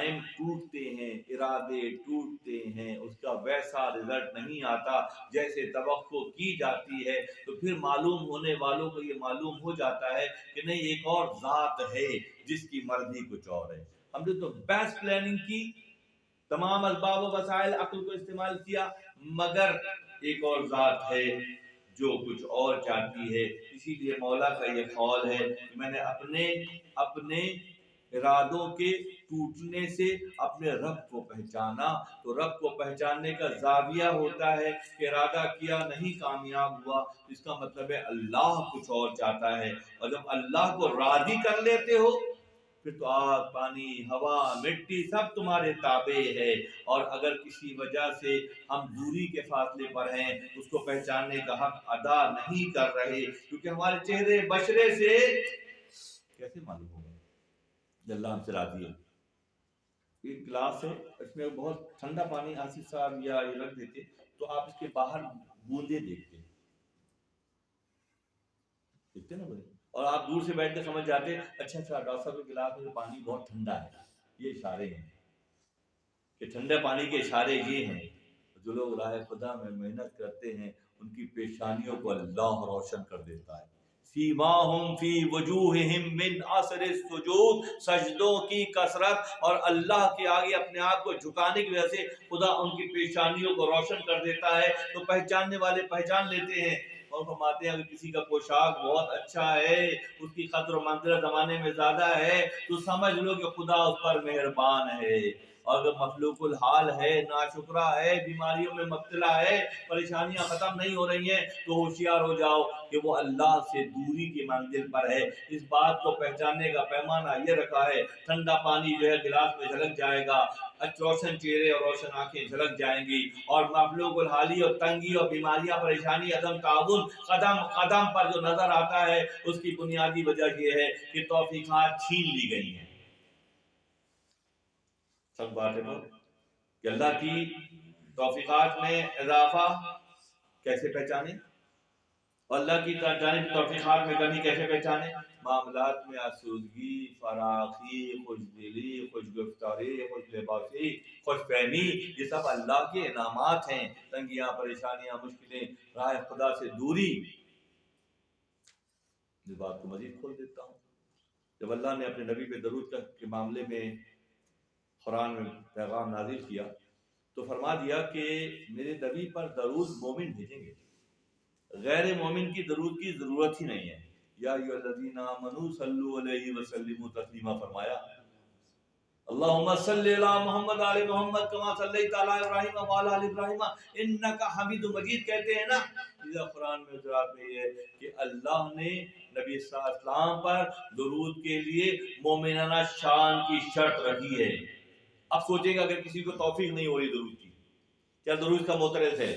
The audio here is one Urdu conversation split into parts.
عزائم ٹوٹتے ہیں، ارادے ٹوٹتے ہیں، اس کا ویسا رزلٹ نہیں آتا جیسے توقع کی جاتی ہے، تو پھر معلوم ہونے والوں کو یہ معلوم ہو جاتا ہے کہ نہیں، ایک اور ذات ہے جس کی مرضی کچھ اور ہے۔ ہم نے تو بیسٹ پلاننگ کی، تمام اسباب و وسائل عقل کو استعمال کیا، مگر ایک اور ذات ہے جو کچھ اور چاہتی ہے۔ اسی لیے مولا کا یہ قول ہے کہ میں نے اپنے ارادوں کے ٹوٹنے سے اپنے رب کو پہچانا۔ تو رب کو پہچاننے کا زاویہ ہوتا ہے کہ ارادہ کیا نہیں کامیاب ہوا، اس کا مطلب ہے اللہ کچھ اور چاہتا ہے، اور جب اللہ کو راضی کر لیتے ہو پھر تو آگ، پانی، ہوا، مٹی سب تمہارے تابع ہے۔ اور اگر کسی وجہ سے ہم دوری کے فاصلے پر ہیں، اس کو پہچاننے کا حق ادا نہیں کر رہے، کیونکہ ہمارے چہرے بشرے سے کیسے معلوم ہوگا کہ اللہ ہم سے راضی ہے؟ ایک گلاس ہے، اس میں بہت ٹھنڈا پانی آصف صاحب یا یہ رکھ دیتے تو آپ اس کے باہر بوندے دیکھتے نا بڑے، اور آپ دور سے بیٹھ کے سمجھ جاتے اچھا ڈاکٹر صاحب کے گلاس میں پانی بہت ٹھنڈا ہے۔ یہ اشارے ہیں کہ ٹھنڈے پانی کے اشارے یہ ہیں۔ جو لوگ راہ خدا میں محنت کرتے ہیں ان کی پیشانیوں کو اللہ روشن کر دیتا ہے۔ سیماہم فی وجوہہم من اثر السجود، سجدوں کی کثرت اور اللہ کے آگے اپنے آپ کو جھکانے کی وجہ سے خدا ان کی پیشانیوں کو روشن کر دیتا ہے، تو پہچاننے والے پہچان لیتے ہیں۔ اور فرماتے ہیں اگر کسی کا پوشاک بہت اچھا ہے، اس کی قدر و منزلت زمانے میں زیادہ ہے، تو سمجھ لو کہ خدا اس پر مہربان ہے۔ اور اگر مخلوق الحال ہے، ناشکرا ہے، بیماریوں میں مبتلا ہے، پریشانیاں ختم نہیں ہو رہی ہیں، تو ہوشیار ہو جاؤ کہ وہ اللہ سے دوری کی منزل پر ہے۔ اس بات کو پہچاننے کا پیمانہ یہ رکھا ہے، ٹھنڈا پانی جو ہے گلاس میں جھلک جائے گا، روشن چہرے اور روشن آنکھیں جھلک جائیں گی، اور مخلوق الحالی اور تنگی اور بیماریاں، پریشانی، عدم تعاون قدم قدم پر جو نظر آتا ہے، اس کی بنیادی وجہ یہ ہے کہ توفیقات چھین لی گئی ہیں۔ سب بات ہے کہ اللہ کی توفیقات میں اضافہ کیسے پہچانے، اور اللہ کی جانب توفیقات میں کمی کیسے پہچانے؟ معاملات میں آسودگی، فراخی، خوش دلی، خوش گفتاری، خوش لباسی، خوش فہمی، یہ سب اللہ کے انعامات ہیں۔ تنگیاں، پریشانیاں، مشکلیں، راہ خدا سے دوری۔ اس بات کو مزید کھول دیتا ہوں، جب اللہ نے اپنے نبی پہ درود کے معاملے میں قرآن میں پیغام نازل کیا تو فرما دیا کہ میرے نبی پر درود مومن بھیجیں گے، غیر مومن کی درود کی ضرورت ہی نہیں ہے۔ یا ایھا الذین آمنوا صلوا علیہ وسلموا تسلیما فرمایا، اللہم صلی علی محمد علی محمد کما صلیت علی ابراہیم وعلی آل ابراہیم انک حمید مجید۔ کہتے ہیں نا قرآن میں حضرات میں یہ ہے کہ اللہ نے نبی صلی اللہ علیہ وسلم پر درود کے لیے مومنانہ شان کی شرط رکھی ہے۔ اب سوچیں گا اگر کسی کو توفیق نہیں ہو رہی درود کی، کیا درود کا معترض ہے،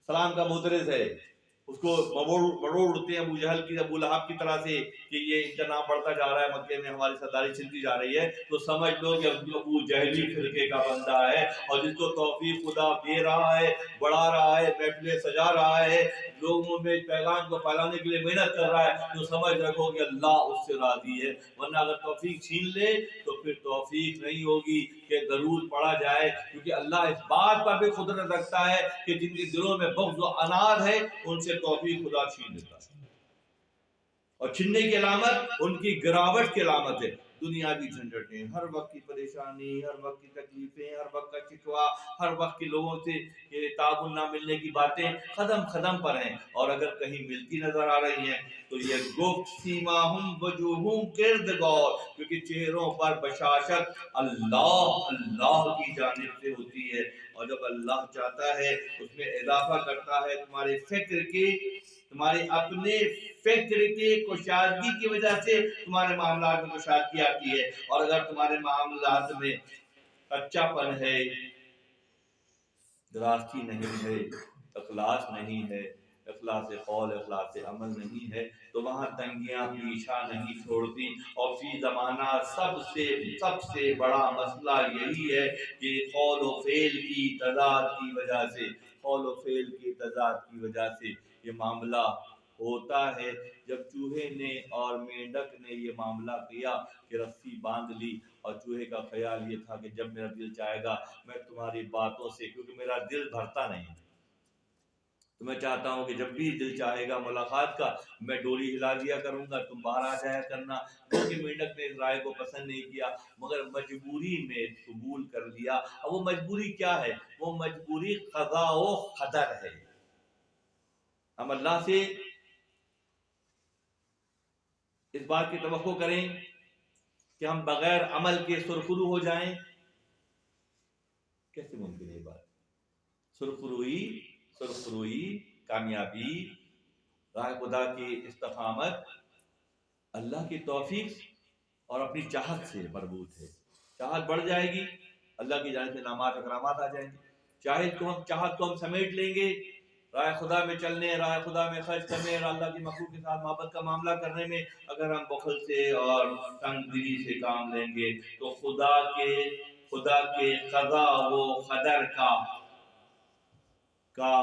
سلام کا معترض ہے، اس کو مروڑ اڑتے ہیں ابو جہل کی، ابو لہب کی طرح سے کہ یہ ان کا نام بڑھتا جا رہا ہے، مکے میں ہماری سرداری چلتی جا رہی ہے، تو سمجھ لو کہ ابو جہلی فرقے کا بندہ ہے۔ اور جس کو توفیق خدا دے رہا ہے، بڑھا رہا ہے، محفلیں سجا رہا ہے، لوگوں میں پیغام کو پھیلانے کے لیے محنت کر رہا ہے، تو سمجھ رکھو کہ اللہ اس سے راضی ہے۔ ورنہ اگر توفیق چھین لے تو پھر توفیق نہیں ہوگی کہ درود پڑھا جائے، کیونکہ اللہ اس بات پر بھی قدرت رکھتا ہے کہ جن کے دلوں میں بغض و عناد ہے ان سے توفیق خدا چھین لیتا ہے، اور چھیننے کی علامت ان کی گراوٹ کی علامت ہے۔ دنیاوی جھنجھٹیں، ہر وقت کی پریشانی، ہر وقت کی تکلیفیں، ہر وقت کا شکوہ، ہر وقت کے لوگوں سے تعاون نہ ملنے کی باتیں قدم قدم پر ہیں، اور اگر کہیں ملتی نظر آ رہی ہیں تو یہ گفت سیماہم وجوہہم کردگار، کیونکہ چہروں پر بشاشت اللہ کی جانب سے ہوتی ہے، اور جب اللہ چاہتا ہے اس میں اضافہ کرتا ہے تمہارے فکر کی، تمہارے اپنے فکر کی کشادگی کی وجہ سے تمہارے معاملات میں کشادگی آتی ہے۔ اور اگر تمہارے معاملات میں کچا پن ہے، راستی نہیں ہے، اخلاص نہیں ہے، اخلاص قول، اخلاص عمل نہیں ہے، تو وہاں تنگیاں پیچھا نہیں چھوڑتی۔ اور فی زمانہ سب سے بڑا مسئلہ یہی ہے کہ قول و فعل کی تضاد کی وجہ سے، قول و فعل کی تضاد کی وجہ سے یہ معاملہ ہوتا ہے۔ جب چوہے نے اور مینڈک نے یہ معاملہ کیا کہ رسی باندھ لی اور چوہے کا خیال یہ تھا کہ جب میرا دل چاہے گا میں تمہاری باتوں سے، کیونکہ میرا دل بھرتا نہیں، تو میں چاہتا ہوں کہ جب بھی دل چاہے گا ملاقات کا میں ڈوری ہلا دیا کروں گا، تم باہر آ جایا کرنا۔ کیونکہ مینڈک نے اس رائے کو پسند نہیں کیا، مگر مجبوری میں قبول کر لیا۔ اب وہ مجبوری کیا ہے؟ وہ مجبوری قضاء و قدر ہے۔ ہم اللہ سے اس بات کی توقع کریں کہ ہم بغیر عمل کے سرخرو ہو جائیں؟ کیسے ممکن ہے یہ بات؟ سرخروئی، کامیابی، راہ خدا کی استقامت اللہ کی توفیق اور اپنی چاہت سے مربوط ہے۔ چاہت بڑھ جائے گی، اللہ کی جانب سے انعامات اکرامات آ جائیں گے۔ چاہت کو ہم سمیٹ لیں گے، راہ خدا میں چلنے، راہ خدا میں خرچ کرنے اور اللہ کی مخلوق کے ساتھ محبت کا معاملہ کرنے میں اگر ہم بخل سے اور تنگ دلی سے کام لیں گے تو خدا کے قضاء و قدر کا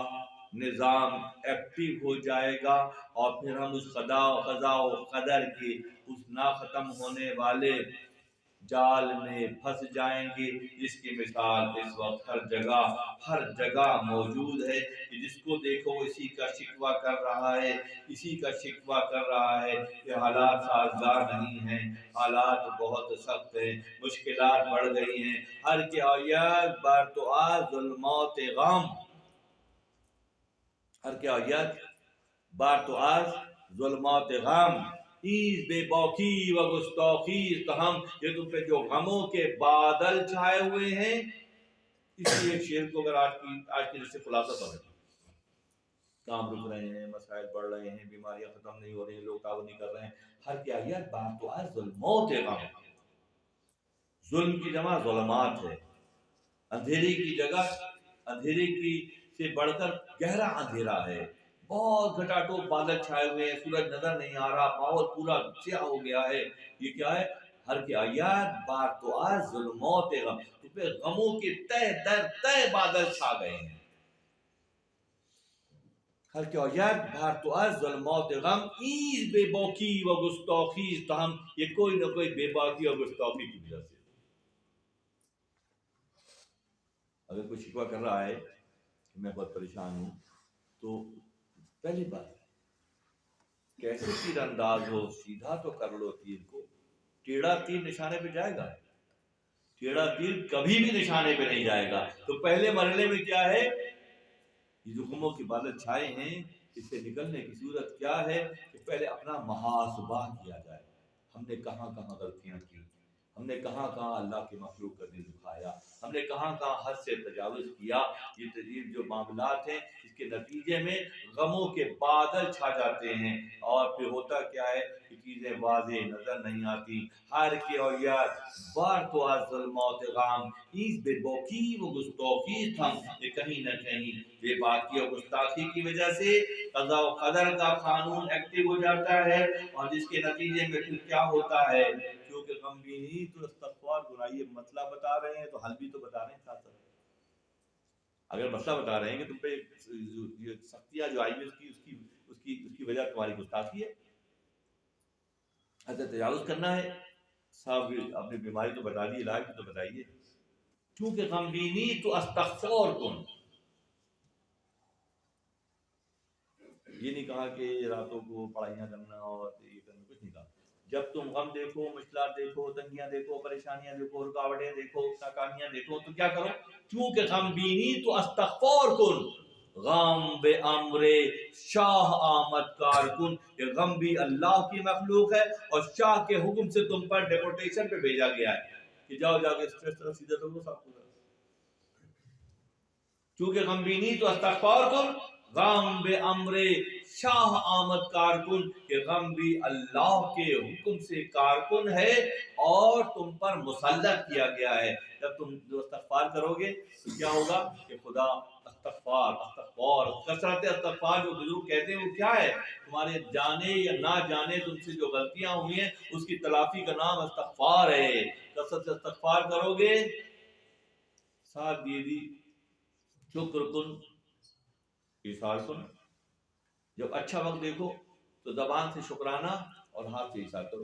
نظام ایکٹیو ہو جائے گا، اور پھر ہم اس قضاء و قدر کے اس نہ ختم ہونے والے جال میں پھنس جائیں گے، جس کی مثال اس وقت ہر جگہ موجود ہے کہ جس کو دیکھو اسی کا شکوہ کر رہا ہے کہ حالات سازگار نہیں ہیں، حالات بہت سخت ہیں، مشکلات بڑھ گئی ہیں، ہر کے آیات بار تو ظلمات غم، ہر کے آیات بار تو ظلمات غم، ایز بے باکی و گستاخی تہم، یہ تم پہ جو غموں کے بادل چھائے ہوئے ہیں۔ اس لیے شعر کو اگر آج کی جیسے خلاصہ سمجھ، کام رک رہے ہیں، مسائل بڑھ رہے ہیں، بیماریاں ختم نہیں ہو رہی ہیں، لوگ تعاون نہیں کر رہے ہیں، ہر کیا یار بار تو ظلمات غم، ظلم کی جمع ظلمات ہے، اندھیرے کی جگہ اندھیرے کی سے بڑھ کر گہرا اندھیرا ہے، بہت گھٹاٹو بادل چھائے ہوئے ہیں، سورج نظر نہیں آ رہا، ماحول پورا سیاہ ہو گیا ہے۔ یہ کیا ہے؟ ہر کی آیات بار تو ظلمات غم، تو پہ غموں کے تہ در تہ بادل چھا گئے ہیں۔ ہر کی آیات بار تو ظلمات غم، ایز بے باکی و گستاخی تہم، یہ کوئی نہ کوئی بے باکی اور گستاخی کی وجہ سے۔ اگر کوئی شکوہ کر رہا ہے کہ میں بہت پریشان ہوں، تو پہلی بات کیسے تیر انداز ہو، سیدھا تو کر لو تیر کو، ٹیڑھا تیر نشانے پہ جائے گا؟ ٹیڑھا تیر کبھی بھی نشانے پہ نہیں جائے گا۔ تو پہلے مرحلے میں کیا ہے؟ یہ جو غموں کے بادل چھائے ہیں، اس سے نکلنے کی صورت کیا ہے کہ پہلے اپنا محاسبہ کیا جائے، ہم نے کہاں کہاں غلطیاں کی، ہم نے کہاں کہاں اللہ کے مخلوق کا دل دکھایا، ہم نے کہاں کہاں حد سے تجاوز کیا۔ یہ تجیب جو معاملات ہیں، اس کے نتیجے میں غموں کے بادل چھا جاتے ہیں، اور پھر ہوتا کیا ہے کہ چیزیں واضح نظر نہیں آتی۔ ہر کے اویات بار تو ظلمات غم، ایز بے باکی و گستاخی تھم، یہ کہیں نہ کہیں بے باکی اور گستاخی کی وجہ سے قضاء و قدر کا قانون ایکٹیو ہو جاتا ہے، اور جس کے نتیجے میں پھر کیا ہوتا ہے؟ کیونکہ غم بھی نہیں تو استغفار گناہ، یہ مسئلہ بتا رہے ہیں تو حل بھی تو بتا رہے ہیں ساتھ ساتھ۔ اگر مسئلہ بتا رہے ہیں کہ تم پہ یہ سختیاں جو آئی ہیں اس کی وجہ تمہاری گستاخی ہے، حد تجاوز کرنا ہے، صاحب اپنی بیماری تو بتا دی، علاج بھی تو بتائیے۔ کیونکہ غم بینی تو استغفار کن، یہ نہیں کہا کہ راتوں کو پڑھائیاں کرنا اور یہ کرنا، کچھ نہیں کہا۔ جب تم غم دیکھو، مشکلات دیکھو، تنگیاں دیکھو، پریشانیاں دیکھو، رکاوٹیں دیکھو، ناکامیاں دیکھو، تو کیا کرو؟ کیونکہ غم بینی تو استغفار کن، غم بے امر شاہ آمد کار کن، یہ غم بھی اللہ کی مخلوق ہے اور شاہ کے حکم سے تم پر ڈیپوٹیشن پہ بھیجا گیا ہے کہ جاؤ جا کے اسٹریس طرف سیدھا کرو صاحب کو۔ کیونکہ غم بینی تو استغفار کن، غم بے امر شاہ آمد کارکن، کہ غم بھی اللہ کے حکم سے کارکن ہے اور تم پر مسلط کیا گیا ہے۔ جب تم استغفار کرو گے تو کیا ہوگا کہ خدا استغفار کثرت استغفار جو بزرگ کہتے ہیں وہ کیا ہے؟ تمہارے جانے یا نہ جانے تم سے جو غلطیاں ہوئی ہیں اس کی تلافی کا نام استغفار ہے۔ کثرت استغفار کرو گے، ساتھ دیدی شکر کن، ایثار کن، جب اچھا وقت دیکھو تو زبان سے شکرانہ اور ہاتھ سے ایثار کرو۔